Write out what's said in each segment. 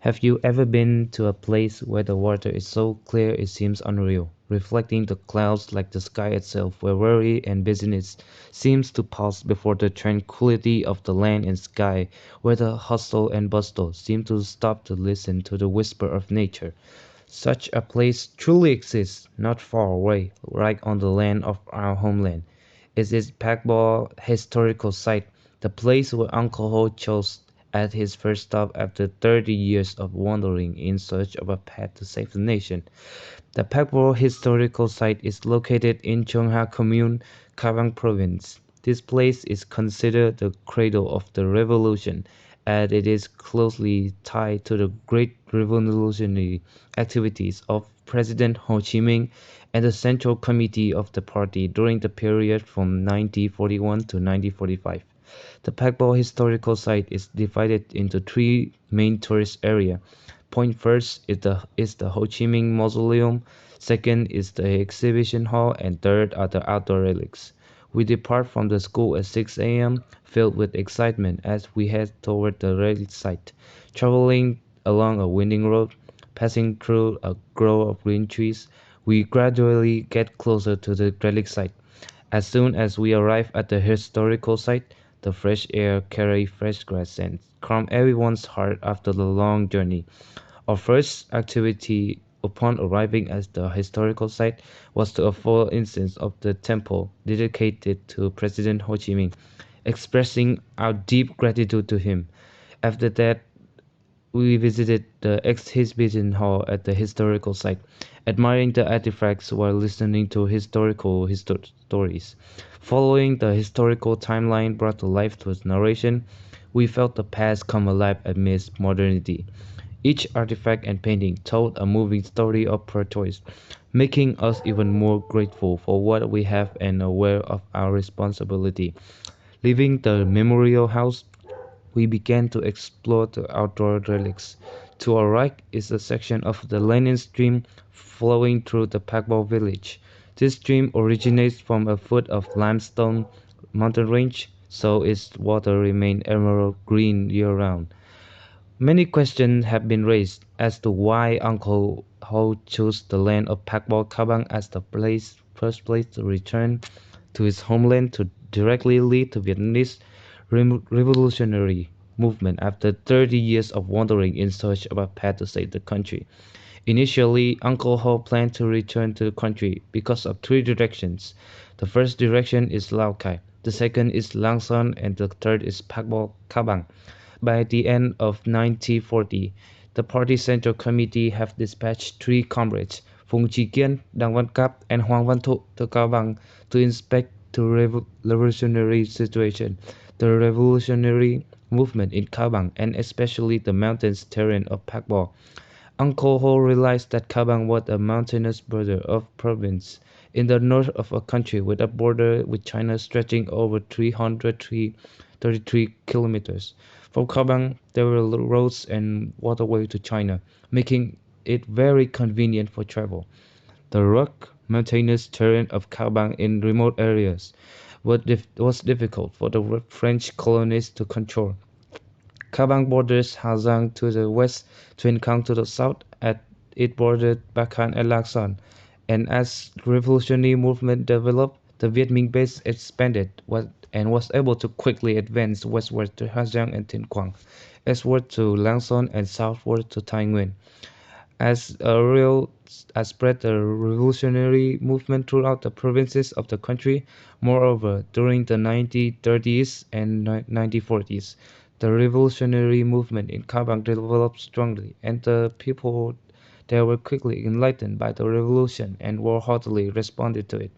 Have you ever been to a place where the water is so clear it seems unreal, reflecting the clouds like the sky itself, where worry and busyness seems to pause before the tranquility of the land and sky, where the hustle and bustle seem to stop to listen to the whisper of nature? Such a place truly exists, not far away, right on the land of our homeland. It is Pakbor Historical Site, the place where Uncle Ho chose as his first stop after 30 years of wandering in search of a path to save the nation. The Pakbor Historical Site is located in Chungha Commune, Kabang Province. This place is considered the cradle of the revolution, as it is closely tied to the great revolutionary activities of President Ho Chi Minh and the Central Committee of the party during the period from 1941 to 1945. The Pakbor Historical Site is divided into three main tourist areas. Point first is the Ho Chi Minh Mausoleum, second is the exhibition hall, and third are the outdoor relics. We depart from the school at 6 a.m., filled with excitement as we head toward the relic site, traveling along a winding road, passing through a grove of green trees. We gradually get closer to the relic site. As soon as we arrive at the historical site, the fresh air carries fragrant scents, calm everyone's heart after the long journey. Our first activity upon arriving at the historical site was to a full instance of the temple dedicated to President Ho Chi Minh, expressing our deep gratitude to him. After that, we visited the exhibition hall at the historical site, admiring the artifacts while listening to historical stories. Following the historical timeline brought to life through narration, we felt the past come alive amidst modernity. Each artifact and painting told a moving story of protest, making us even more grateful for what we have and aware of our responsibility. Leaving the memorial house, we began to explore the outdoor relics. To our right is a section of the Lenin stream flowing through the Pakbo village. This stream originates from a foot of limestone mountain range, so its water remains emerald green year-round. Many questions have been raised as to why Uncle Ho chose the land of Pakbo Kabang as the first place to return to his homeland to directly lead the Vietnamese revolutionary movement after 30 years of wandering in search of a path to save the country. Initially, Uncle Ho planned to return to the country because of three directions. The first direction is Lao Cai, the second is Lang Son, and the third is Pakbo Kabang. By the end of 1940, the party central committee have dispatched three comrades, Phùng Trí Kiên, Đặng Văn Cáp, and Hoàng Văn Thụ to Cao to inspect the revolutionary situation, the revolutionary movement in Cao and especially the mountainous terrain of Pakbo. Uncle Ho realized that Cao was a mountainous border of province in the north of a country with a border with China stretching over 333 kilometers. From Cao there were roads and waterways to China, making it very convenient for travel. The rugged, mountainous terrain of Cao in remote areas was difficult for the French colonists to control. Cao borders Hazang to the west, Tuyên Quang to the south, and it bordered Bacan and Lạc Son. And as the revolutionary movement developed, the Viet Minh base expanded and was able to quickly advance westward to Hazang and Tuyên Quang, eastward to Lang Son, and southward to Thái Nguyên. As a real spread the revolutionary movement throughout the provinces of the country. Moreover, during the 1930s and 1940s, the revolutionary movement in Kabang developed strongly, and the people there were quickly enlightened by the revolution and wholeheartedly responded to it.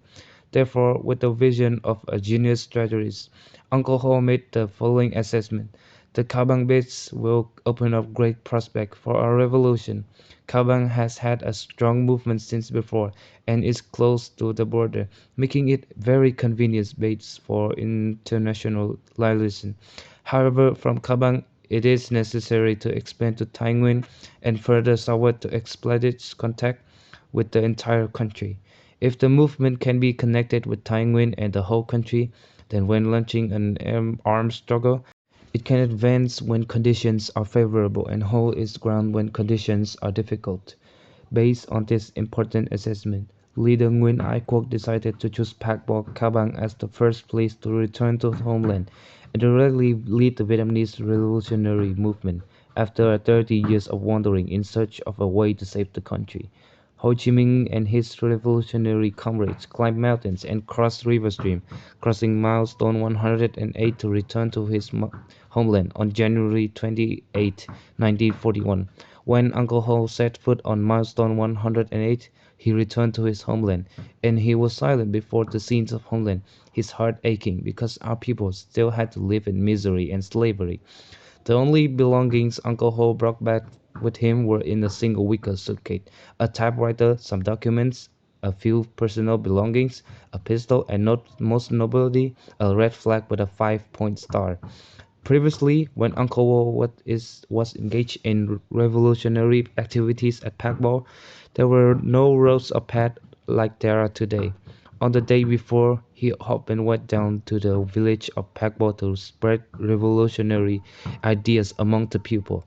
Therefore, with the vision of a genius strategist, Uncle Ho made the following assessment: the Kabang base will open up great prospect for our revolution. Kabang has had a strong movement since before and is close to the border, making it very convenient base for international liaison. However, from Kabang it is necessary to expand to Thái Nguyên and further southward to expedite contact with the entire country. If the movement can be connected with Thái Nguyên and the whole country, then when launching an armed struggle, It can advance when conditions are favorable and hold its ground when conditions are difficult. Based on this important assessment, leader Nguyen Ai Quoc decided to choose Pakbo Cao Bang as the first place to return to homeland and directly lead the Vietnamese revolutionary movement after 30 years of wandering in search of a way to save the country. Ho Chi Minh and his revolutionary comrades climbed mountains and crossed river stream, crossing milestone 108 to return to his homeland on January 28, 1941. When Uncle Ho set foot on milestone 108, he returned to his homeland, and he was silent before the scenes of homeland, his heart aching because our people still had to live in misery and slavery. The only belongings Uncle Ho brought back with him were in a single wicker suitcase: a typewriter, some documents, a few personal belongings, a pistol, and most notably, a red flag with a 5-point star. Previously, when Uncle Wo was engaged in revolutionary activities at Pakbo, there were no roads or paths like there are today. On the day before, he often went down to the village of Pakbo to spread revolutionary ideas among the people.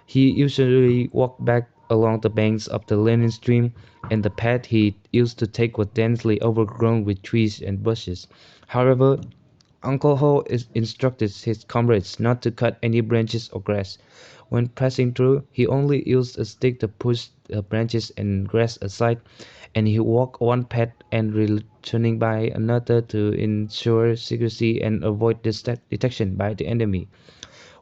He usually walked back along the banks of the Lenin stream, and the path he used to take was densely overgrown with trees and bushes. However, Uncle Ho instructed his comrades not to cut any branches or grass. When passing through, he only used a stick to push the branches and grass aside, and he walked one path and returning by another to ensure secrecy and avoid detection by the enemy.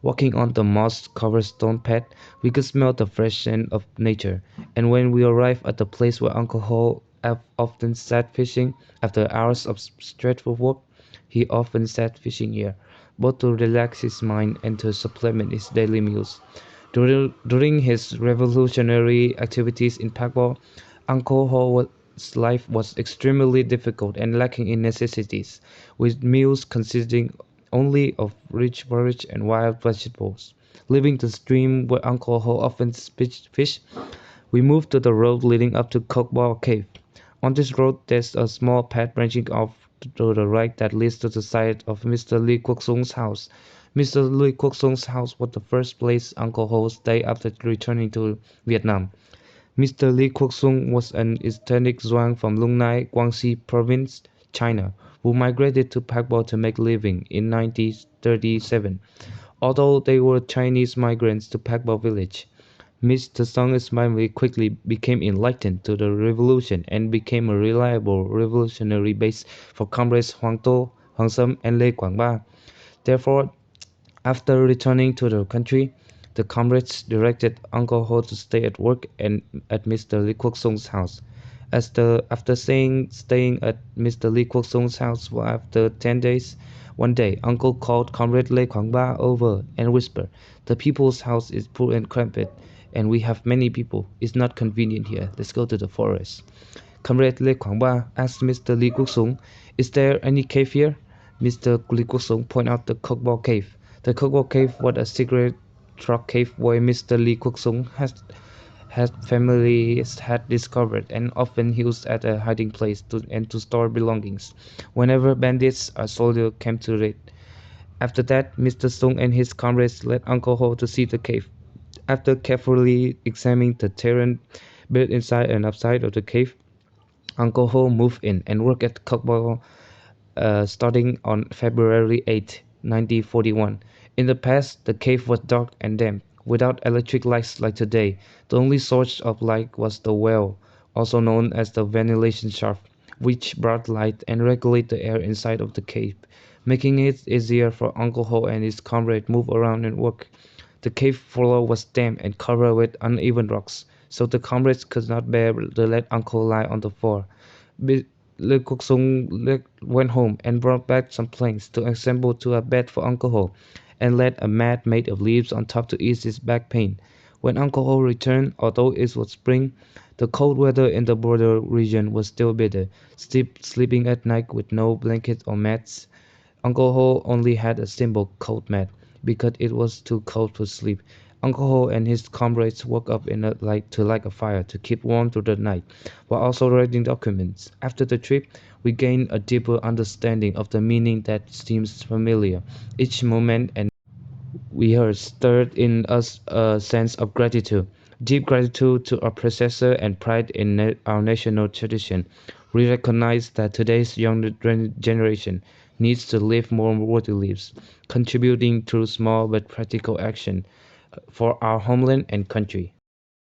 Walking on the moss-covered stone path, we could smell the fresh scent of nature, and when we arrived at the place where Uncle Ho often sat fishing, after hours of stressful work, he often sat fishing here, both to relax his mind and to supplement his daily meals. During his revolutionary activities in Pakbo, Uncle Ho's life was extremely difficult and lacking in necessities, with meals consisting only of rich porridge and wild vegetables. Leaving the stream where Uncle Ho often fished, we moved to the road leading up to Kokball Cave. On this road there's a small path branching off to the right that leads to the site of Mr. Lee Kwok Sung's house. Mr. Lee Kwok Sung's house was the first place Uncle Ho stayed after returning to Vietnam. Mr. Lee Kwok Sung was an ethnic Zhuang from Lung Nai, Guangxi Province, China, who migrated to Pakbo to make a living in 1937. Although they were Chinese migrants to Pakbo village, Mr. Sung's family quickly became enlightened to the revolution and became a reliable revolutionary base for comrades Huang To, Huang Sum, and Lê Quảng Ba. Therefore, after returning to the country, the comrades directed Uncle Ho to stay at work and at Mr. Lee Kwok Sung's house. After staying at Mr. Lee Kwok Sung's house for after 10 days, one day Uncle called Comrade Lê Quảng Ba over and whispered, "The people's house is poor and cramped, and we have many people. It's not convenient here. Let's go to the forest." Comrade Lê Quảng Ba asked Mr. Lee Kwok Sung, "Is there any cave here?" Mr. Lee Kwok Sung pointed out the Kokbo Cave. The Kokbo Cave was a secret rock cave where Mr. Lee Kwok Sung had families had discovered and often used as a hiding place to store belongings whenever bandits or soldiers came to raid. After that, Mr. Sung and his comrades led Uncle Ho to see the cave. After carefully examining the terrain built inside and outside of the cave, Uncle Ho moved in and worked at Kokbo starting on February 8, 1941. In the past, the cave was dark and damp, without electric lights like today. The only source of light was the well, also known as the ventilation shaft, which brought light and regulated the air inside of the cave, making it easier for Uncle Ho and his comrade move around and work. The cave floor was damp and covered with uneven rocks, so the comrades could not bear to let Uncle lie on the floor. Le Cook Sung went home and brought back some planks to assemble to a bed for Uncle Ho, and laid a mat made of leaves on top to ease his back pain. When Uncle Ho returned, although it was spring, the cold weather in the border region was still bitter. Sleeping at night with no blankets or mats, Uncle Ho only had a simple coat mat, because it was too cold to sleep. Uncle Ho and his comrades woke up in the light to light a fire to keep warm through the night, while also writing documents. After the trip, we gained a deeper understanding of the meaning that seems familiar. Each moment and We have stirred in us a sense of gratitude, deep gratitude to our predecessor and pride in our national tradition. We recognize that today's younger generation needs to live more worthy lives, contributing through small but practical action for our homeland and country.